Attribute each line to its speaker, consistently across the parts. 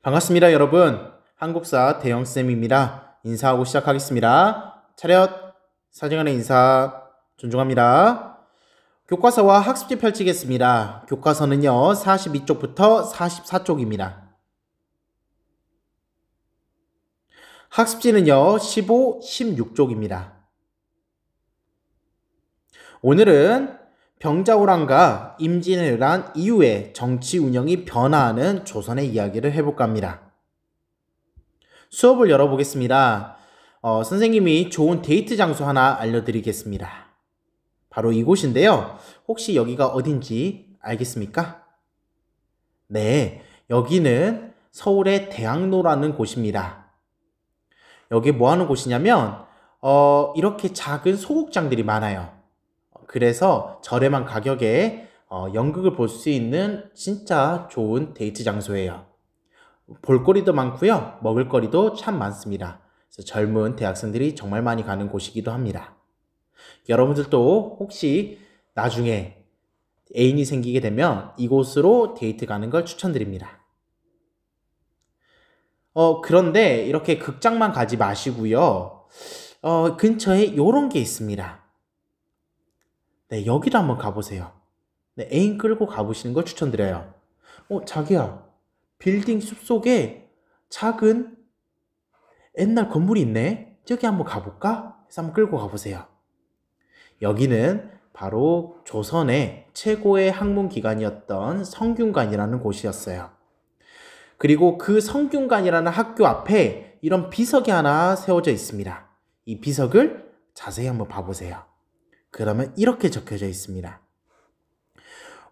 Speaker 1: 반갑습니다, 여러분. 한국사 대영쌤입니다. 인사하고 시작하겠습니다. 차렷, 사제간의 인사 존중합니다. 교과서와 학습지 펼치겠습니다. 교과서는요, 42쪽부터 44쪽입니다. 학습지는요, 15, 16쪽입니다. 오늘은 병자호란과 임진왜란 이후에 정치 운영이 변화하는 조선의 이야기를 해볼까 합니다. 수업을 열어보겠습니다. 선생님이 좋은 데이트 장소 하나 알려드리겠습니다. 바로 이곳인데요. 혹시 여기가 어딘지 알겠습니까? 네, 여기는 서울의 대학로라는 곳입니다. 여기 뭐 하는 곳이냐면 이렇게 작은 소극장들이 많아요. 그래서 저렴한 가격에 연극을 볼 수 있는 진짜 좋은 데이트 장소예요. 볼거리도 많고요. 먹을거리도 참 많습니다. 그래서 젊은 대학생들이 정말 많이 가는 곳이기도 합니다. 여러분들도 혹시 나중에 애인이 생기게 되면 이곳으로 데이트 가는 걸 추천드립니다. 그런데 이렇게 극장만 가지 마시고요. 근처에 이런 게 있습니다. 네, 여기도 한번 가보세요. 네, 애인 끌고 가보시는 걸 추천드려요. 자기야, 빌딩 숲속에 작은 옛날 건물이 있네? 저기 한번 가볼까? 해서 한번 끌고 가보세요. 여기는 바로 조선의 최고의 학문기관이었던 성균관이라는 곳이었어요. 그리고 그 성균관이라는 학교 앞에 이런 비석이 하나 세워져 있습니다. 이 비석을 자세히 한번 봐보세요. 그러면 이렇게 적혀져 있습니다.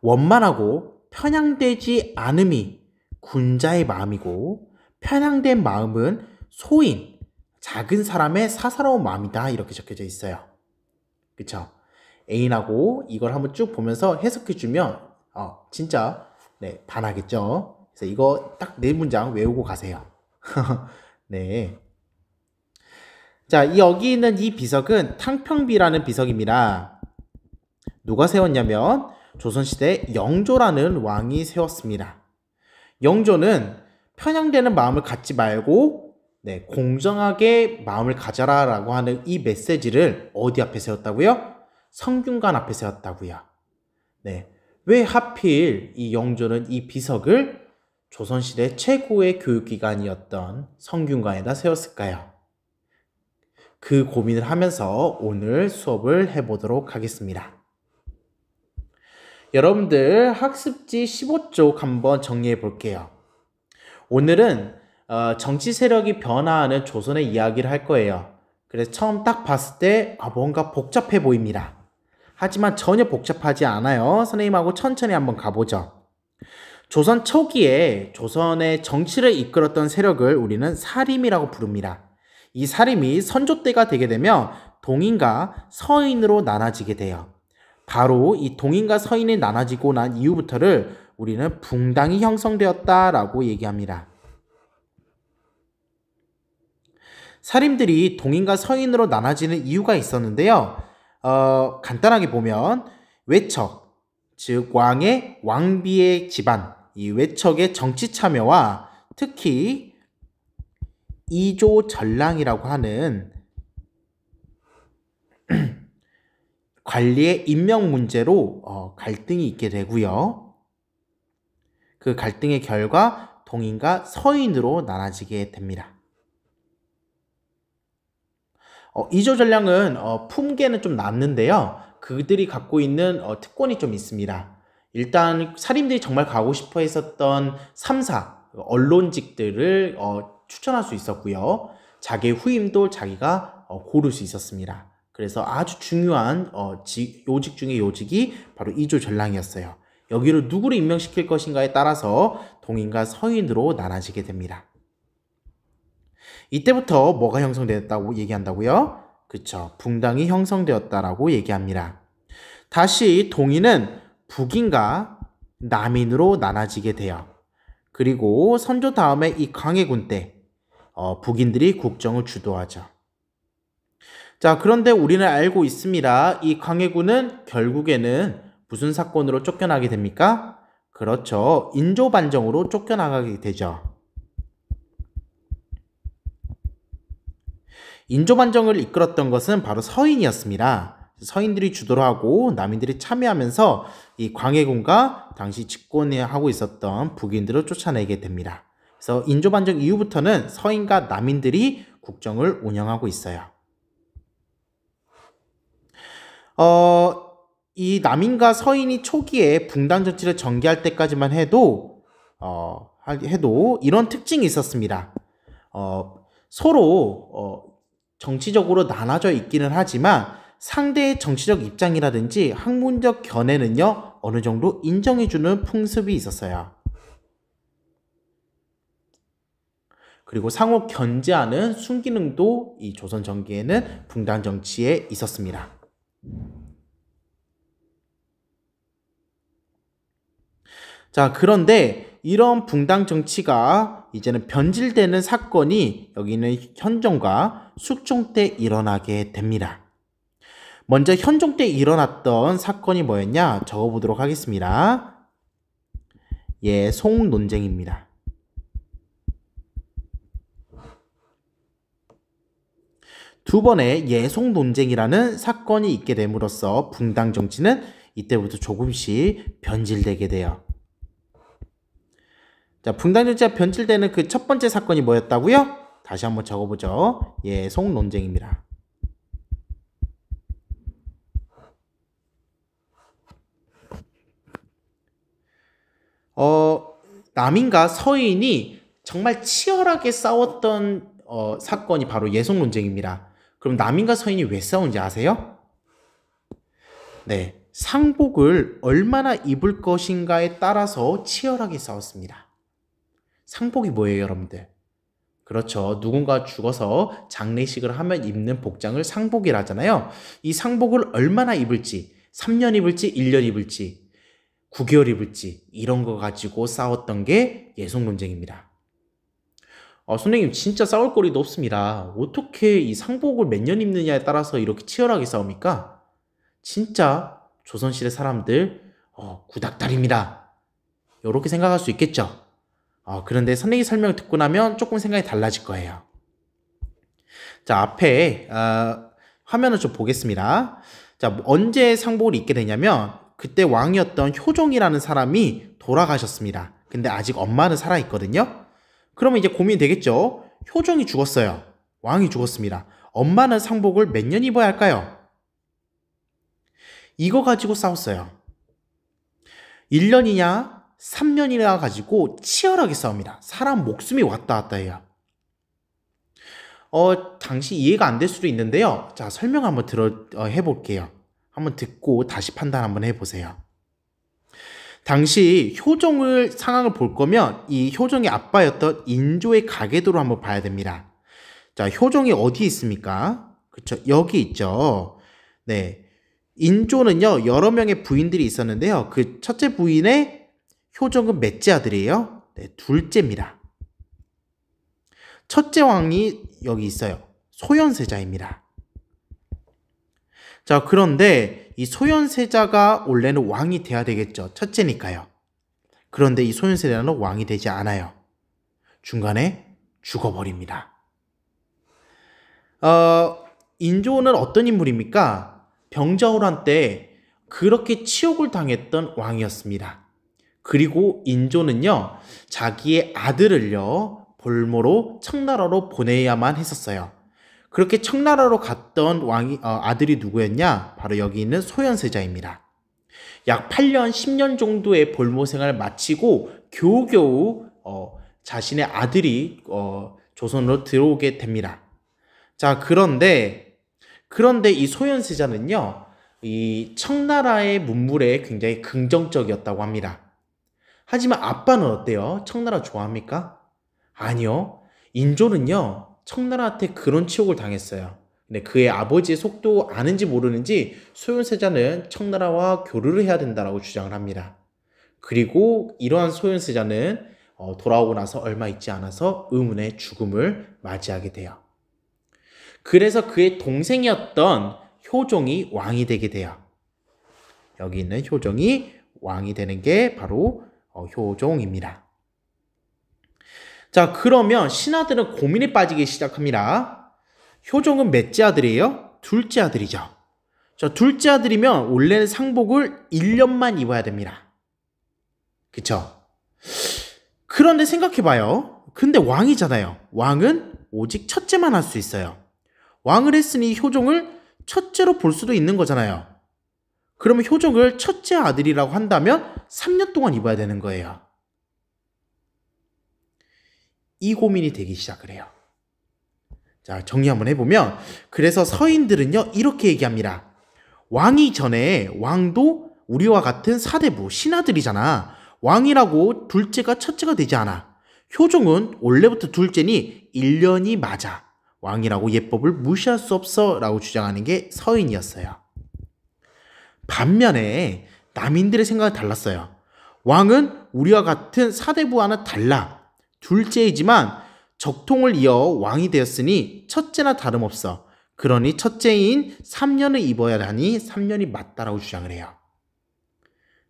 Speaker 1: 원만하고 편향되지 않음이 군자의 마음이고 편향된 마음은 소인, 작은 사람의 사사로운 마음이다. 이렇게 적혀져 있어요. 그쵸? 애인하고 이걸 한번 쭉 보면서 해석해주면 진짜 네, 반하겠죠? 그래서 이거 딱 4문장 외우고 가세요. 네. 자, 여기 있는 이 비석은 탕평비라는 비석입니다. 누가 세웠냐면 조선시대 영조라는 왕이 세웠습니다. 영조는 편향되는 마음을 갖지 말고 공정하게 마음을 가져라 라고 하는 이 메시지를 어디 앞에 세웠다고요? 성균관 앞에 세웠다고요. 네. 왜 하필 이 영조는 이 비석을 조선시대 최고의 교육기관이었던 성균관에다 세웠을까요? 그 고민을 하면서 오늘 수업을 해보도록 하겠습니다. 여러분들 학습지 15쪽 한번 정리해 볼게요. 오늘은 정치 세력이 변화하는 조선의 이야기를 할 거예요. 그래서 처음 딱 봤을 때 뭔가 복잡해 보입니다. 하지만 전혀 복잡하지 않아요. 선생님하고 천천히 한번 가보죠. 조선 초기에 조선의 정치를 이끌었던 세력을 우리는 사림이라고 부릅니다. 이 사림이 선조 때가 되게 되면 동인과 서인으로 나눠지게 돼요. 바로 이 동인과 서인이 나눠지고 난 이후부터를 우리는 붕당이 형성되었다라고 얘기합니다. 사림들이 동인과 서인으로 나눠지는 이유가 있었는데요. 간단하게 보면 외척, 즉 왕의 왕비의 집안, 이 외척의 정치 참여와 특히 이조전랑이라고 하는 관리의 임명 문제로 갈등이 있게 되고요. 그 갈등의 결과 동인과 서인으로 나눠지게 됩니다. 이조전랑은 품계는 좀 낮는데요. 그들이 갖고 있는 특권이 좀 있습니다. 일단 사림들이 정말 가고 싶어 했었던 3사, 언론직들을 추천할 수 있었고요. 자기의 후임도 자기가 고를 수 있었습니다. 그래서 아주 중요한 요직 중의 요직이 바로 이조전랑이었어요. 여기로 누구를 임명시킬 것인가에 따라서 동인과 서인으로 나눠지게 됩니다. 이때부터 뭐가 형성되었다고 얘기한다고요? 그쵸, 붕당이 형성되었다라고 얘기합니다. 다시 동인은 북인과 남인으로 나눠지게 돼요. 그리고 선조 다음에 이 광해군 때 북인들이 국정을 주도하죠. 자, 그런데 우리는 알고 있습니다. 이 광해군은 결국에는 무슨 사건으로 쫓겨나게 됩니까? 그렇죠. 인조반정으로 쫓겨나가게 되죠. 인조반정을 이끌었던 것은 바로 서인이었습니다. 서인들이 주도를 하고 남인들이 참여하면서 이 광해군과 당시 집권하고 있었던 북인들을 쫓아내게 됩니다. 그래서 인조반정 이후부터는 서인과 남인들이 국정을 운영하고 있어요. 이 남인과 서인이 초기에 붕당 정치를 전개할 때까지만 해도 이런 특징이 있었습니다. 서로 정치적으로 나눠져 있기는 하지만 상대의 정치적 입장이라든지 학문적 견해는요 어느 정도 인정해주는 풍습이 있었어요. 그리고 상호 견제하는 순기능도 이 조선 전기에는 붕당 정치에 있었습니다. 자, 그런데 이런 붕당 정치가 이제는 변질되는 사건이 여기는 현종과 숙종 때 일어나게 됩니다. 먼저 현종 때 일어났던 사건이 뭐였냐? 적어보도록 하겠습니다. 예송 논쟁입니다. 두 번의 예송 논쟁이라는 사건이 있게 됨으로써 붕당 정치는 이때부터 조금씩 변질되게 돼요. 자, 붕당 정치가 변질되는 그 첫 번째 사건이 뭐였다고요? 다시 한번 적어보죠. 예송 논쟁입니다. 남인과 서인이 정말 치열하게 싸웠던 사건이 바로 예송 논쟁입니다. 그럼 남인과 서인이 왜 싸운지 아세요? 네, 상복을 얼마나 입을 것인가에 따라서 치열하게 싸웠습니다. 상복이 뭐예요, 여러분들? 그렇죠. 누군가 죽어서 장례식을 하면 입는 복장을 상복이라 하잖아요. 이 상복을 얼마나 입을지, 3년 입을지, 1년 입을지, 9개월 입을지 이런 거 가지고 싸웠던 게 예송 논쟁입니다. 선생님 진짜 싸울 거리도 없습니다. 어떻게 이 상복을 몇 년 입느냐에 따라서 이렇게 치열하게 싸웁니까? 진짜 조선시대 사람들 구닥다리입니다. 이렇게 생각할 수 있겠죠. 그런데 선생님 설명을 듣고 나면 조금 생각이 달라질 거예요. 자, 앞에 화면을 좀 보겠습니다. 자, 언제 상복을 입게 되냐면 그때 왕이었던 효종이라는 사람이 돌아가셨습니다. 근데 아직 엄마는 살아있거든요. 그러면 이제 고민이 되겠죠. 효종이 죽었어요. 왕이 죽었습니다. 엄마는 상복을 몇 년 입어야 할까요? 이거 가지고 싸웠어요. 1년이냐 3년이나 가지고 치열하게 싸웁니다. 사람 목숨이 왔다 갔다 해요. 당시 이해가 안 될 수도 있는데요. 자, 설명 한번 해볼게요. 한번 듣고 다시 판단 한번 해보세요. 당시 효종을 상황을 볼 거면 이 효종의 아빠였던 인조의 가계도를 한번 봐야 됩니다. 자, 효종이 어디 있습니까? 그쵸, 여기 있죠. 네, 인조는요 여러 명의 부인들이 있었는데요. 그 첫째 부인의 효종은 몇째 아들이에요? 네, 둘째입니다. 첫째 왕이 여기 있어요. 소현세자입니다. 자, 그런데 이 소현세자가 원래는 왕이 돼야 되겠죠. 첫째니까요. 그런데 이 소현세자는 왕이 되지 않아요. 중간에 죽어버립니다. 인조는 어떤 인물입니까? 병자호란 때 그렇게 치욕을 당했던 왕이었습니다. 그리고 인조는요 자기의 아들을요 볼모로 청나라로 보내야만 했었어요. 그렇게 청나라로 갔던 아들이 누구였냐? 바로 여기 있는 소현세자입니다. 약 8년, 10년 정도의 볼모 생활을 마치고 겨우겨우 자신의 아들이 조선으로 들어오게 됩니다. 자, 그런데 이 소현세자는요 이 청나라의 문물에 굉장히 긍정적이었다고 합니다. 하지만 아빠는 어때요? 청나라 좋아합니까? 아니요. 인조는요 청나라한테 그런 치욕을 당했어요. 근데 그의 아버지의 속도 아는지 모르는지 소현세자는 청나라와 교류를 해야 된다고 주장을 합니다. 그리고 이러한 소현세자는 돌아오고 나서 얼마 있지 않아서 의문의 죽음을 맞이하게 돼요. 그래서 그의 동생이었던 효종이 왕이 되게 돼요. 여기 있는 효종이 왕이 되는 게 바로 효종입니다. 자, 그러면 신하들은 고민에 빠지기 시작합니다. 효종은 몇째 아들이에요? 둘째 아들이죠. 저 둘째 아들이면 원래는 상복을 1년만 입어야 됩니다. 그쵸? 그런데 생각해봐요. 근데 왕이잖아요. 왕은 오직 첫째만 할 수 있어요. 왕을 했으니 효종을 첫째로 볼 수도 있는 거잖아요. 그러면 효종을 첫째 아들이라고 한다면 3년 동안 입어야 되는 거예요. 이 고민이 되기 시작을 해요. 자, 정리 한번 해보면, 그래서 서인들은요 이렇게 얘기합니다. 왕이 전에 왕도 우리와 같은 사대부 신하들이잖아. 왕이라고 둘째가 첫째가 되지 않아. 효종은 원래부터 둘째니 1년이 맞아. 왕이라고 예법을 무시할 수 없어 라고 주장하는 게 서인이었어요. 반면에 남인들의 생각은 달랐어요. 왕은 우리와 같은 사대부와는 달라. 둘째이지만 적통을 이어 왕이 되었으니 첫째나 다름없어. 그러니 첫째인 3년을 입어야 하니 3년이 맞다라고 주장을 해요.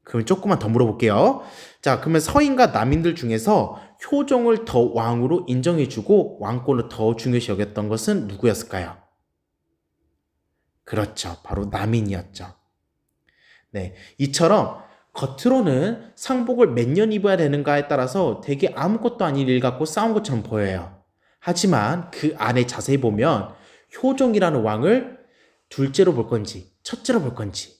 Speaker 1: 그럼 조금만 더 물어볼게요. 자, 그러면 서인과 남인들 중에서 효종을 더 왕으로 인정해주고 왕권을 더 중요시 여겼던 것은 누구였을까요? 그렇죠. 바로 남인이었죠. 네, 이처럼 겉으로는 상복을 몇 년 입어야 되는가에 따라서 되게 아무것도 아닌 일 같고 싸운 것처럼 보여요. 하지만 그 안에 자세히 보면 효종이라는 왕을 둘째로 볼 건지 첫째로 볼 건지,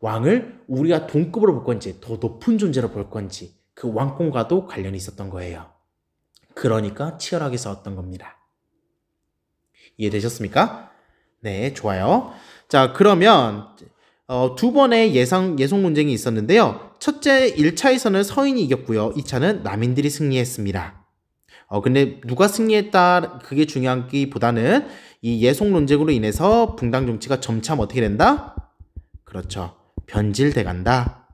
Speaker 1: 왕을 우리가 동급으로 볼 건지 더 높은 존재로 볼 건지 그 왕권과도 관련이 있었던 거예요. 그러니까 치열하게 싸웠던 겁니다. 이해되셨습니까? 네, 좋아요. 자, 그러면 두 번의 예성 논쟁이 있었는데요. 첫째 1차에서는 서인이 이겼고요. 2차는 남인들이 승리했습니다. 근데 누가 승리했다 그게 중요하기보다는 이 예속 논쟁으로 인해서 붕당 정치가 점차 어떻게 된다? 그렇죠. 변질돼 간다.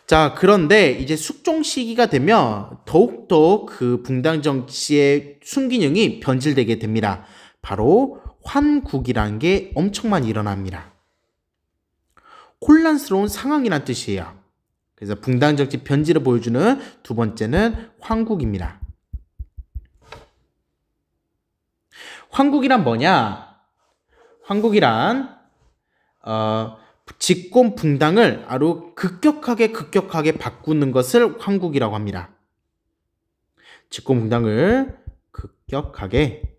Speaker 1: 자, 그런데 이제 숙종 시기가 되면 더욱더 그 붕당 정치의 순기능이 변질되게 됩니다. 바로 환국이라는 게 엄청 많이 일어납니다. 혼란스러운 상황이란 뜻이에요. 그래서 붕당 정치 변질을 보여주는 두 번째는 환국입니다. 환국이란 뭐냐? 환국이란 직권 붕당을 아주 급격하게 바꾸는 것을 환국이라고 합니다. 직권 붕당을 급격하게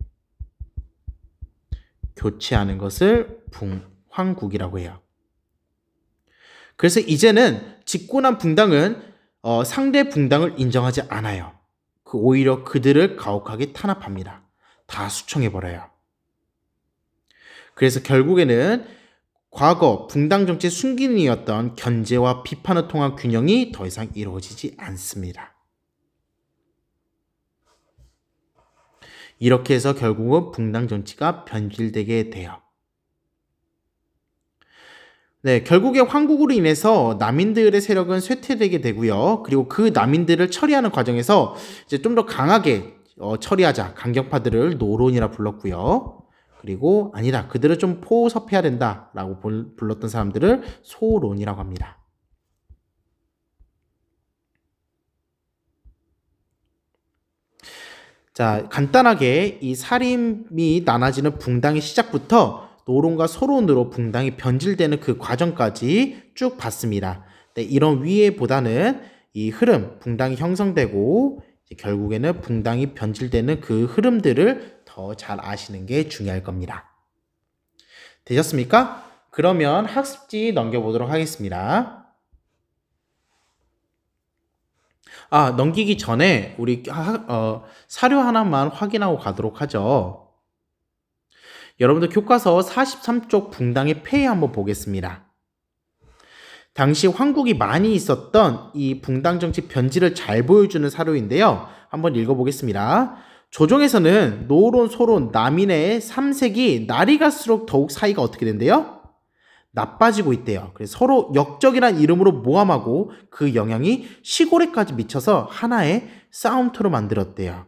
Speaker 1: 교체하는 것을 환국이라고 해요. 그래서 이제는 집권한 붕당은 상대 붕당을 인정하지 않아요. 오히려 그들을 가혹하게 탄압합니다. 다 수청해버려요. 그래서 결국에는 과거 붕당 정치의 순기능이었던 견제와 비판을 통한 균형이 더 이상 이루어지지 않습니다. 이렇게 해서 결국은 붕당 정치가 변질되게 돼요. 네, 결국에 환국으로 인해서 남인들의 세력은 쇠퇴되게 되고요. 그리고 그 남인들을 처리하는 과정에서 이제 좀 더 강하게 처리하자. 강경파들을 노론이라 불렀고요. 그리고 아니다. 그들을 좀 포섭해야 된다라고 불렀던 사람들을 소론이라고 합니다. 자, 간단하게 이 살림이 나눠지는 붕당의 시작부터 노론과 소론으로 붕당이 변질되는 그 과정까지 쭉 봤습니다. 네, 이런 위에보다는 이 흐름, 붕당이 형성되고 이제 결국에는 붕당이 변질되는 그 흐름들을 더 잘 아시는 게 중요할 겁니다. 되셨습니까? 그러면 학습지 넘겨보도록 하겠습니다. 넘기기 전에 우리 사료 하나만 확인하고 가도록 하죠. 여러분들 교과서 43쪽 붕당의 폐해 한번 보겠습니다. 당시 환국이 많이 있었던 이 붕당 정치 변질을 잘 보여주는 사료인데요. 한번 읽어보겠습니다. 조정에서는 노론, 소론, 남인의 3색이 날이 갈수록 더욱 사이가 어떻게 된대요? 나빠지고 있대요. 그래서 서로 역적이란 이름으로 모함하고 그 영향이 시골에까지 미쳐서 하나의 싸움터로 만들었대요.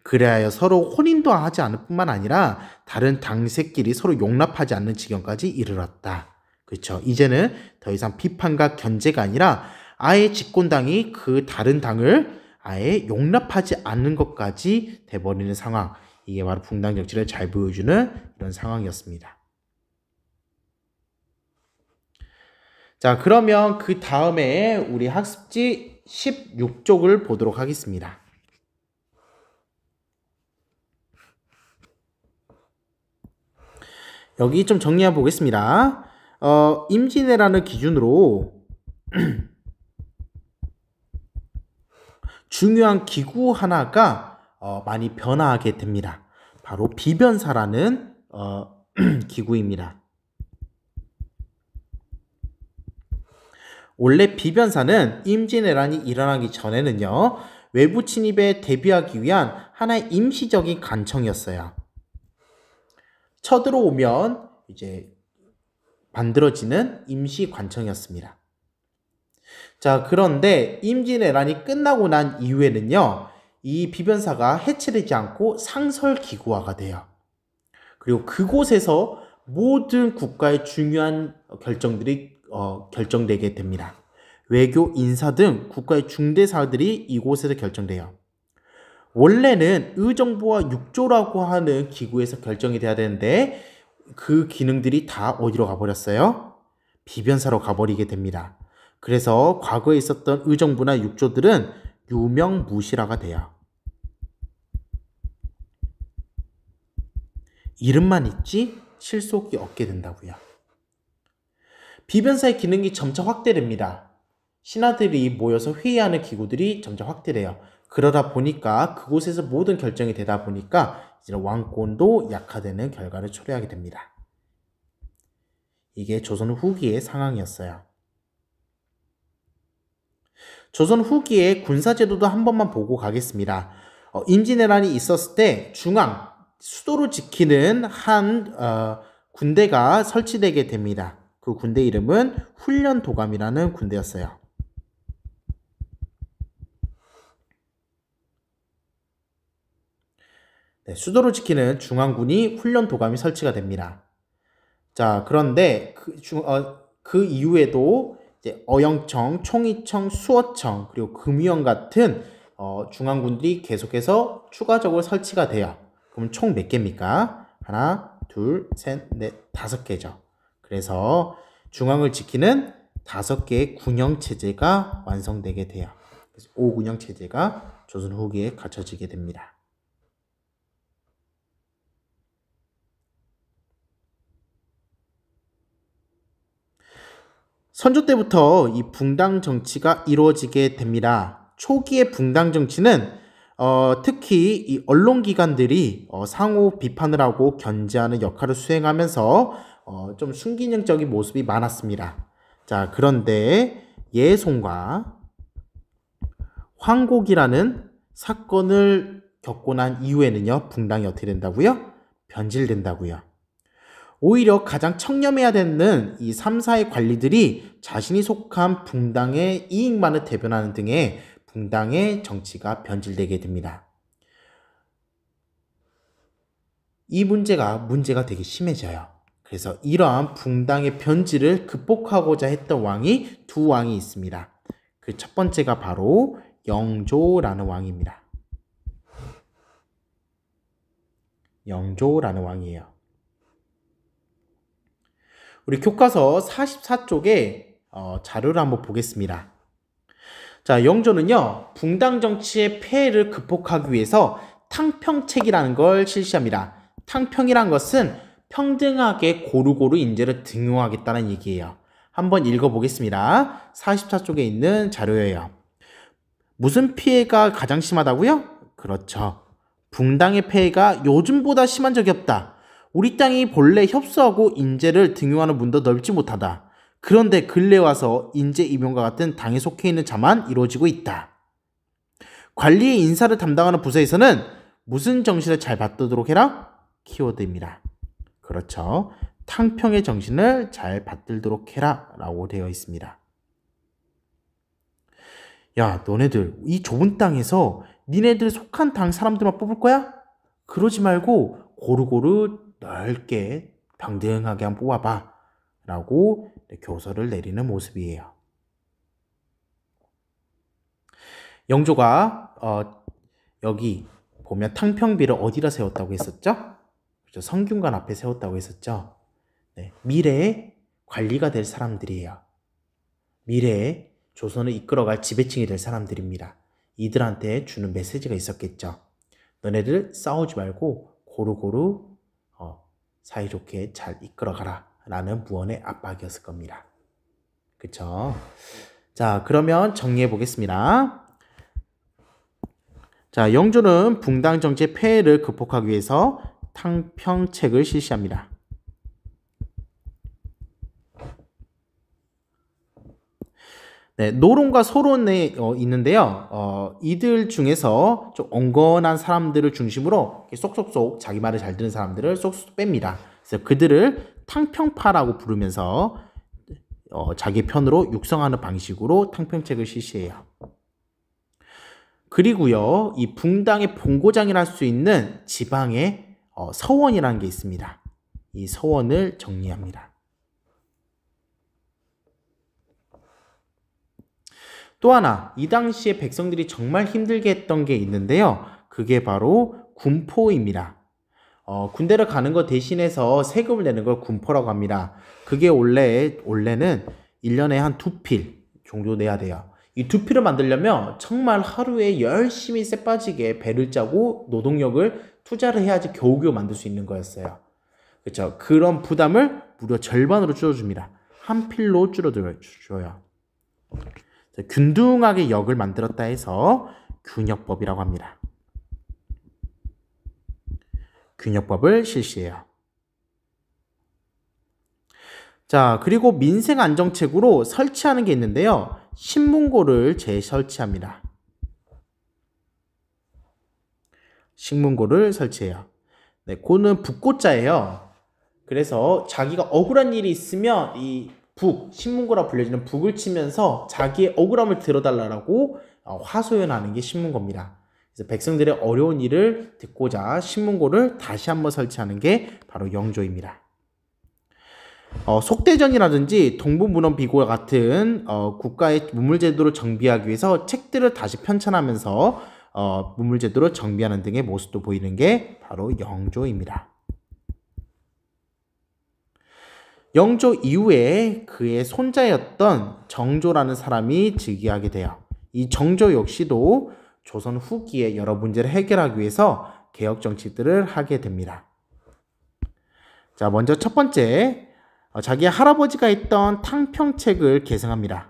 Speaker 1: 그래야 서로 혼인도 하지 않을 뿐만 아니라 다른 당색끼리 서로 용납하지 않는 지경까지 이르렀다. 그렇죠. 이제는 더 이상 비판과 견제가 아니라 아예 집권당이 그 다른 당을 아예 용납하지 않는 것까지 돼버리는 상황. 이게 바로 붕당 정치를 잘 보여주는 이런 상황이었습니다. 자, 그러면 그 다음에 우리 학습지 16쪽을 보도록 하겠습니다. 여기 좀 정리해 보겠습니다. 임진왜란을 기준으로 중요한 기구 하나가 많이 변화하게 됩니다. 바로 비변사라는 기구입니다. 원래 비변사는 임진왜란이 일어나기 전에는요, 외부 침입에 대비하기 위한 하나의 임시적인 관청이었어요. 쳐들어오면 이제 만들어지는 임시 관청이었습니다. 자, 그런데 임진왜란이 끝나고 난 이후에는요, 이 비변사가 해체되지 않고 상설기구화가 돼요. 그리고 그곳에서 모든 국가의 중요한 결정들이 결정되게 됩니다. 외교, 인사 등 국가의 중대사들이 이곳에서 결정돼요. 원래는 의정부와 육조라고 하는 기구에서 결정이 돼야 되는데 그 기능들이 다 어디로 가버렸어요? 비변사로 가버리게 됩니다. 그래서 과거에 있었던 의정부나 육조들은 유명무실화가 돼요. 이름만 있지 실속이 없게 된다고요. 비변사의 기능이 점차 확대됩니다. 신하들이 모여서 회의하는 기구들이 점차 확대돼요. 그러다 보니까 그곳에서 모든 결정이 되다 보니까 이제 왕권도 약화되는 결과를 초래하게 됩니다. 이게 조선 후기의 상황이었어요. 조선 후기의 군사제도도 한 번만 보고 가겠습니다. 임진왜란이 있었을 때 중앙, 수도를 지키는 한 군대가 설치되게 됩니다. 그 군대 이름은 훈련도감이라는 군대였어요. 네, 수도를 지키는 중앙군이 훈련도감이 설치가 됩니다. 자, 그런데 그 이후에도 이제 어영청, 총이청, 수어청, 그리고 금위원 같은 중앙군들이 계속해서 추가적으로 설치가 돼요. 그럼 총 몇 개입니까? 하나, 둘, 셋, 넷, 5개죠. 그래서 중앙을 지키는 5개의 군영체제가 완성되게 돼요. 그래서 5군영체제가 조선 후기에 갖춰지게 됩니다. 선조 때부터 이 붕당 정치가 이루어지게 됩니다. 초기의 붕당 정치는 특히 이 언론기관들이 상호 비판을 하고 견제하는 역할을 수행하면서 좀 순기능적인 모습이 많았습니다. 자, 그런데 예송과 황곡이라는 사건을 겪고 난 이후에는요, 붕당이 어떻게 된다고요? 변질된다고요. 오히려 가장 청렴해야 되는 이 3사의 관리들이 자신이 속한 붕당의 이익만을 대변하는 등의 붕당의 정치가 변질되게 됩니다. 이 문제가 되게 심해져요. 그래서 이러한 붕당의 변질을 극복하고자 했던 왕이 두 왕이 있습니다. 그 첫 번째가 바로 영조라는 왕입니다. 영조라는 왕이에요. 우리 교과서 44쪽에 자료를 한번 보겠습니다. 자, 영조는요, 붕당 정치의 폐해를 극복하기 위해서 탕평책이라는 걸 실시합니다. 탕평이란 것은 평등하게 고루고루 인재를 등용하겠다는 얘기예요. 한번 읽어보겠습니다. 44쪽에 있는 자료예요. 무슨 피해가 가장 심하다고요? 그렇죠. 붕당의 폐해가 요즘보다 심한 적이 없다. 우리 땅이 본래 협소하고 인재를 등용하는 문도 넓지 못하다. 그런데 근래 와서 인재 임용과 같은 당에 속해 있는 자만 이루어지고 있다. 관리의 인사를 담당하는 부서에서는 무슨 정신을 잘 받들도록 해라? 키워드입니다. 그렇죠. 탕평의 정신을 잘 받들도록 해라 라고 되어 있습니다. 야, 너네들 이 좁은 땅에서 니네들 속한 당 사람들만 뽑을 거야? 그러지 말고 고루고루 넓게 평등하게 한번 뽑아봐 라고 교서를 내리는 모습이에요. 영조가 여기 보면 탕평비를 어디다 세웠다고 했었죠? 그렇죠? 성균관 앞에 세웠다고 했었죠. 네, 미래의 관리가 될 사람들이에요. 미래에 조선을 이끌어갈 지배층이 될 사람들입니다. 이들한테 주는 메시지가 있었겠죠. 너네들 싸우지 말고 고루고루 사이좋게 잘 이끌어가라 라는 무언의 압박이었을 겁니다. 그쵸? 자, 그러면 정리해 보겠습니다. 자, 영조는 붕당 정치의 폐해를 극복하기 위해서 탕평책을 실시합니다. 네, 노론과 소론에 있는데요. 이들 중에서 좀 온건한 사람들을 중심으로 쏙쏙쏙 자기 말을 잘 듣는 사람들을 쏙쏙 뺍니다. 그래서 그들을 탕평파라고 부르면서 자기 편으로 육성하는 방식으로 탕평책을 실시해요. 그리고요, 이 붕당의 본고장이라 할 수 있는 지방의 서원이라는 게 있습니다. 이 서원을 정리합니다. 또 하나, 이 당시에 백성들이 정말 힘들게 했던 게 있는데요. 그게 바로 군포입니다. 군대를 가는 것 대신해서 세금을 내는 걸 군포라고 합니다. 그게 원래는 1년에 한 2필 정도 내야 돼요. 이 2필을 만들려면 정말 하루에 열심히 쎄 빠지게 배를 짜고 노동력을 투자를 해야지 겨우겨우 만들 수 있는 거였어요. 그렇죠? 그런 부담을 무려 절반으로 줄여줍니다. 한 필로 줄여줘요. 균등하게 역을 만들었다 해서 균역법이라고 합니다. 균역법을 실시해요. 자, 그리고 민생안정책으로 설치하는 게 있는데요. 신문고를 재설치합니다. 신문고를 설치해요. 네, 고는 북고자예요. 그래서 자기가 억울한 일이 있으면 이 신문고라 불려지는 북을 치면서 자기의 억울함을 들어달라고 화소연하는 게 신문고입니다. 그래서 백성들의 어려운 일을 듣고자 신문고를 다시 한번 설치하는 게 바로 영조입니다. 속대전이라든지 동부문헌비고와 같은 국가의 문물제도를 정비하기 위해서 책들을 다시 편찬하면서 문물제도를 정비하는 등의 모습도 보이는 게 바로 영조입니다. 영조 이후에 그의 손자였던 정조라는 사람이 즉위하게 돼요. 이 정조 역시도 조선 후기에 여러 문제를 해결하기 위해서 개혁 정치들을 하게 됩니다. 자, 먼저 첫 번째, 자기 할아버지가 있던 탕평책을 계승합니다.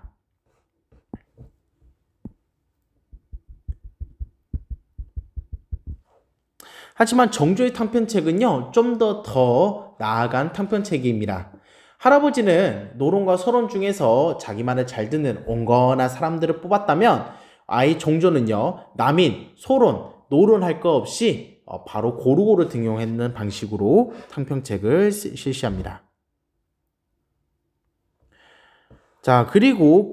Speaker 1: 하지만 정조의 탕평책은요, 좀 더 나아간 탕평책입니다. 할아버지는 노론과 서론 중에서 자기 말을 잘 듣는 온건한 사람들을 뽑았다면 아이 정조는요, 남인, 소론, 노론할 거 없이 바로 고루고루 등용하는 방식으로 탕평책을 실시합니다. 자, 그리고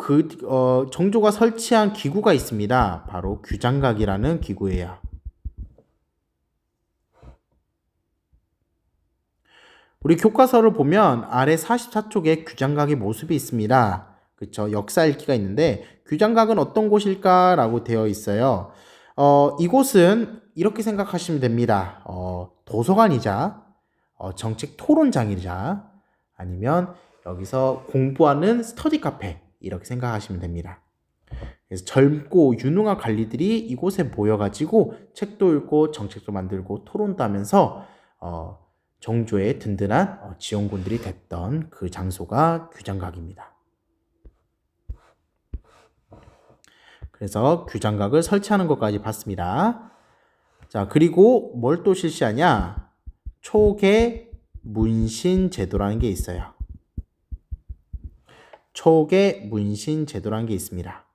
Speaker 1: 정조가 설치한 기구가 있습니다. 바로 규장각이라는 기구예요. 우리 교과서를 보면 아래 44쪽에 규장각의 모습이 있습니다. 그렇죠? 역사 읽기가 있는데 규장각은 어떤 곳일까라고 되어 있어요. 이곳은 이렇게 생각하시면 됩니다. 도서관이자 정책 토론장이자 아니면 여기서 공부하는 스터디 카페 이렇게 생각하시면 됩니다. 그래서 젊고 유능한 관리들이 이곳에 모여가지고 책도 읽고 정책도 만들고 토론도 하면서 정조의 든든한 지원군들이 됐던 그 장소가 규장각입니다. 그래서 규장각을 설치하는 것까지 봤습니다. 자, 그리고 뭘 또 실시하냐? 초계 문신 제도라는 게 있어요. 초계 문신 제도라는 게 있습니다.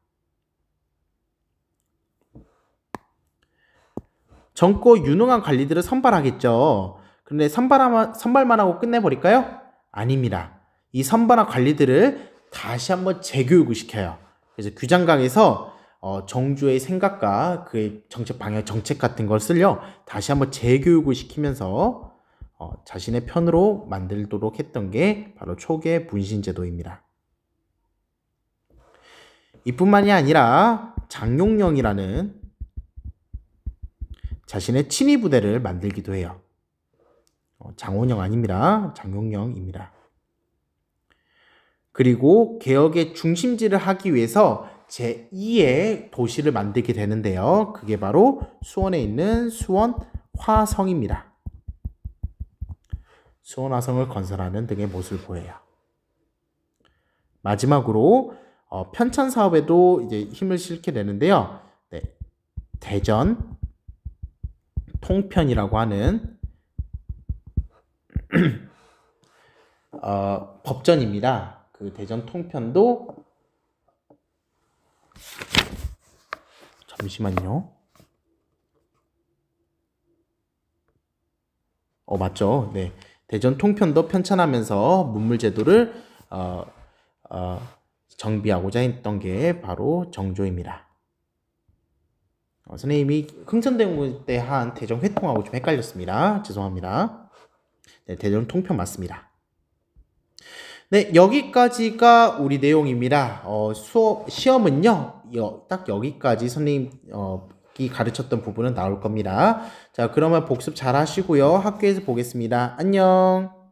Speaker 1: 젊고 유능한 관리들을 선발하겠죠. 그런데 선발만 하고 끝내버릴까요? 아닙니다. 이 선발한 관리들을 다시 한번 재교육을 시켜요. 그래서 규장각에서 정조의 생각과 그의 정책 방향, 정책 같은 걸 쓸려 다시 한번 재교육을 시키면서 자신의 편으로 만들도록 했던 게 바로 초계 문신제도입니다. 이뿐만이 아니라 장용령이라는 자신의 친위 부대를 만들기도 해요. 장원영 아닙니다. 장용영입니다. 그리고 개혁의 중심지를 하기 위해서 제2의 도시를 만들게 되는데요. 그게 바로 수원에 있는 수원 화성입니다. 수원 화성을 건설하는 등의 모습을 보여요. 마지막으로 편찬 사업에도 이제 힘을 실게 되는데요. 네, 대전 통편이라고 하는 법전입니다. 그 대전 통편도 잠시만요. 맞죠? 네, 대전 통편도 편찬하면서 문물제도를 정비하고자 했던 게 바로 정조입니다. 선생님이 흥천대원 때 한 대전 회통하고 좀 헷갈렸습니다. 죄송합니다. 네, 대전 통편 맞습니다. 네, 여기까지가 우리 내용입니다. 시험은요, 딱 여기까지 선생님이 가르쳤던 부분은 나올 겁니다. 자, 그러면 복습 잘 하시고요. 학교에서 보겠습니다. 안녕.